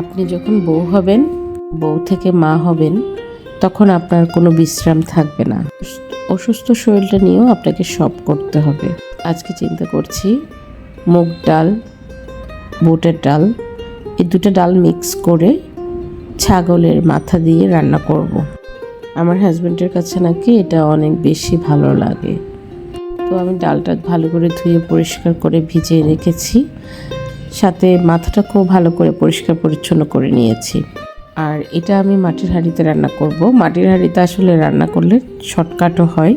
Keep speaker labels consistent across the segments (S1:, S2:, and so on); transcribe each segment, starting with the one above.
S1: আপনি যখন বউ হবেন, বউ থেকে মা হবেন, তখন আপনার কোনো বিশ্রাম থাকবে না। অসুস্থ শরীরটা নিয়েও আপনাকে সব করতে হবে। আজকে চিন্তা করছি মুগ ডাল, বুটের ডাল, এই দুটো ডাল মিক্স করে ছাগলের মাথা দিয়ে রান্না করব। আমার হাজব্যান্ডের কাছে নাকি এটা অনেক বেশি ভালো লাগে। তো আমি ডালটা ভালো করে ধুয়ে পরিষ্কার করে ভিজিয়ে রেখেছি, সাথে মাথাটাকেও ভালো করে পরিষ্কার পরিচ্ছন্ন করে নিয়েছি। আর এটা আমি মাটির হাঁড়িতে রান্না করব। মাটির হাঁড়িতে আসলে রান্না করলে শর্টকাটও হয়,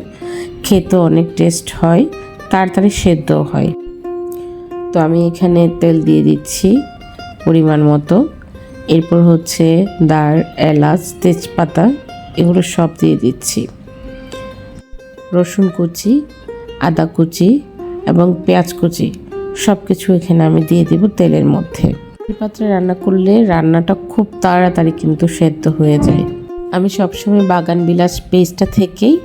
S1: খেতেও অনেক টেস্ট হয়, তাড়াতাড়ি সেদ্ধও হয়। তো আমি এখানে তেল দিয়ে দিচ্ছি পরিমাণ মতো। এরপর হচ্ছে দার, এলাচ, তেজপাতা এগুলো সব দিয়ে দিচ্ছি। রসুন কুচি, আদা কুচি এবং পেঁয়াজ কুচি সব কিছু এখানে আমি দিয়ে দিব তেলের মধ্যে। এই পাত্রে রান্না করলে রান্নাটা খুব তাড়াতাড়ি কিন্তু সেদ্ধ হয়ে যায়। আমি সবসময় বাগান বিলাস পেজটা থেকেই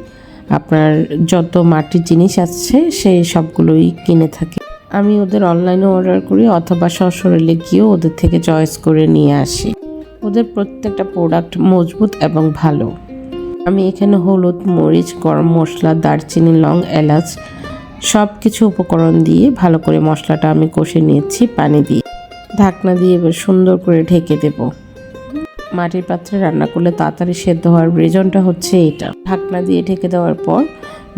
S1: আপনার যত মাটির জিনিস আছে সেই সবগুলোই কিনে থাকি। আমি ওদের অনলাইনে অর্ডার করি অথবা সশরীরে গিয়েও ওদের থেকে চয়েস করে নিয়ে আসি। ওদের প্রত্যেকটা প্রোডাক্ট মজবুত এবং ভালো। আমি এখানে হলুদ, মরিচ, গরম মশলা, দারচিনি, লং, এলাচ সব কিছু উপকরণ দিয়ে ভালো করে মশলাটা আমি কষে নিয়েছি পানি দিয়ে। ঢাকনা দিয়ে এবার সুন্দর করে ঢেকে দেব। মাটির পাত্রে রান্না করলে তাড়াতাড়ি সেদ্ধ হওয়ার রিজনটা হচ্ছে এটা। ঢাকনা দিয়ে ঢেকে দেওয়ার পর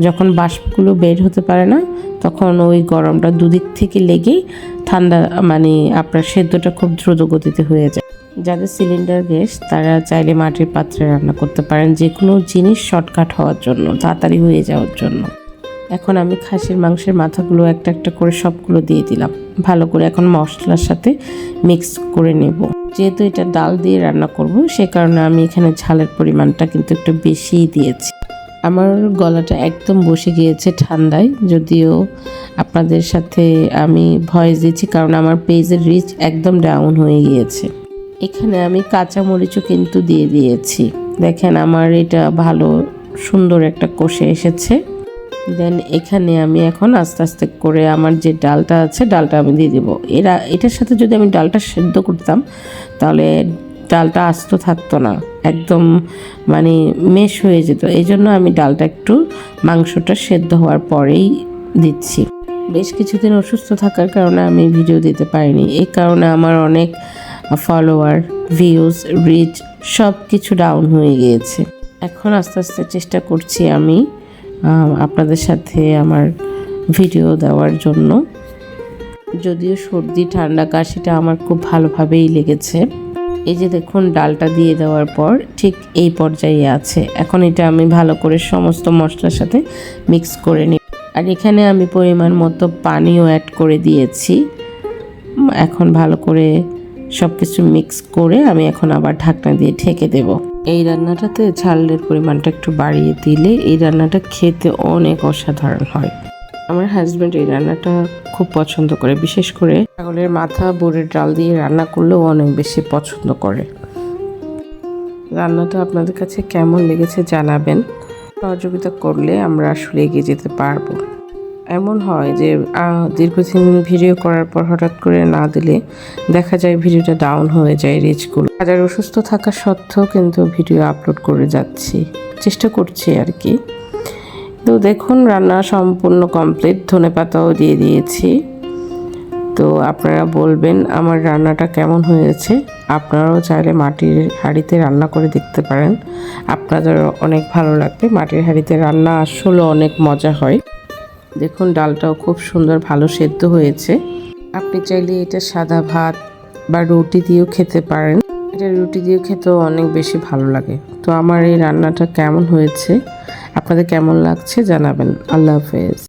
S1: যখন বাষ্পগুলো বের হতে পারে না, তখন ওই গরমটা দুদিক থেকে লেগেই ঠান্ডা আপনার সেদ্ধটা খুব দ্রুত গতিতে হয়ে যায়। যাদের সিলিন্ডার গ্যাস তারা চাইলে মাটির পাত্রে রান্না করতে পারেন, যে কোনো জিনিস শর্টকাট হওয়ার জন্য, তাড়াতাড়ি হয়ে যাওয়ার জন্য। এখন আমি খাসির মাংসের মাথাগুলো একটা একটা করে সবগুলো দিয়ে দিলাম। ভালো করে এখন মশলার সাথে মিক্স করে নেব। যেহেতু এটা ডাল দিয়ে রান্না করব, সে কারণে আমি এখানে ঝালের পরিমাণটা কিন্তু একটু বেশিই দিয়েছি। আমার গলাটা একদম বসে গিয়েছে ঠান্ডায়, যদিও আপনাদের সাথে আমি ভয়েস দিচ্ছি কারণ আমার পেজের রিচ একদম ডাউন হয়ে গিয়েছে। এখানে আমি কাঁচামরিচও কিন্তু দিয়ে দিয়েছি। দেখেন আমার এটা ভালো সুন্দর একটা কষে এসেছে। দেন এখানে আমি এখন আস্তে আস্তে করে আমার যে ডালটা আছে ডালটা আমি দিয়ে দেবো। এটার সাথে যদি আমি ডালটা সেদ্ধ করতাম তাহলে ডালটা আস্ত থাকতো না, একদম মেশ হয়ে যেত। এই জন্য আমি ডালটা একটু মাংসটা সেদ্ধ হওয়ার পরেই দিচ্ছি। বেশ কিছুদিন অসুস্থ থাকার কারণে আমি ভিডিও দিতে পারিনি। এই কারণে আমার অনেক ফলোয়ার, ভিউজ, রিচ সব কিছু ডাউন হয়ে গিয়েছে। এখন আস্তে আস্তে চেষ্টা করছি আমি আপনাদের সাথে আমার ভিডিও দেওয়ার জন্য। যদিও সর্দি, ঠান্ডা, কাশিটা আমার খুব ভালোভাবেই লেগেছে। এই যে দেখুন ডালটা দিয়ে দেওয়ার পর ঠিক এই পর্যায়ে আছে। এখন এটা আমি ভালো করে সমস্ত মশলার সাথে মিক্স করে নিই। আর এখানে আমি পরিমাণ মতো পানিও অ্যাড করে দিয়েছি। এখন ভালো করে সব কিছু মিক্স করে আমি এখন আবার ঢাকনা দিয়ে ঢেকে দেব। এই রান্নাটাতে ঝালের পরিমাণটা একটু বাড়িয়ে দিলে এই রান্নাটা খেতে অনেক অসাধারণ হয়। আমার হাজব্যান্ড এই রান্নাটা খুব পছন্দ করে, বিশেষ করে ছাগলের মাথা বুটের ডাল দিয়ে রান্না করলেও অনেক বেশি পছন্দ করে। রান্নাটা আপনাদের কাছে কেমন লেগেছে জানাবেন। সহযোগিতা করলে আমরা আসলে এগিয়ে যেতে পারবো। এমন হয় যে দীর্ঘদিন ভিডিও করার পর হঠাৎ করে না দিলে দেখা যায় ভিডিওটা ডাউন হয়ে যায় রিচগুলো। হাজার অসুস্থ থাকা সত্ত্বেও কিন্তু ভিডিও আপলোড করে যাচ্ছি, চেষ্টা করছি আর কি। তো দেখুন রান্না সম্পূর্ণ কমপ্লিট, ধনেপাতাও দিয়ে দিয়েছি। তো আপনারা বলবেন আমার রান্নাটা কেমন হয়েছে। আপনারাও চাইলে মাটির হাঁড়িতে রান্না করে দেখতে পারেন, আপনাদেরও অনেক ভালো লাগবে। মাটির হাঁড়িতে রান্না আসলে অনেক মজা হয়। দেখুন ডালটাও খুব সুন্দর ভালো সেদ্ধ হয়েছে। আপনি চাইলে এটা সাদা ভাত বা রুটি দিয়েও খেতে পারেন। এটা রুটি দিয়েও খেতেও অনেক বেশি ভালো লাগে। তো আমার এই রান্নাটা কেমন হয়েছে, আপনাদের কেমন লাগছে জানাবেন। আল্লাহ হাফেজ।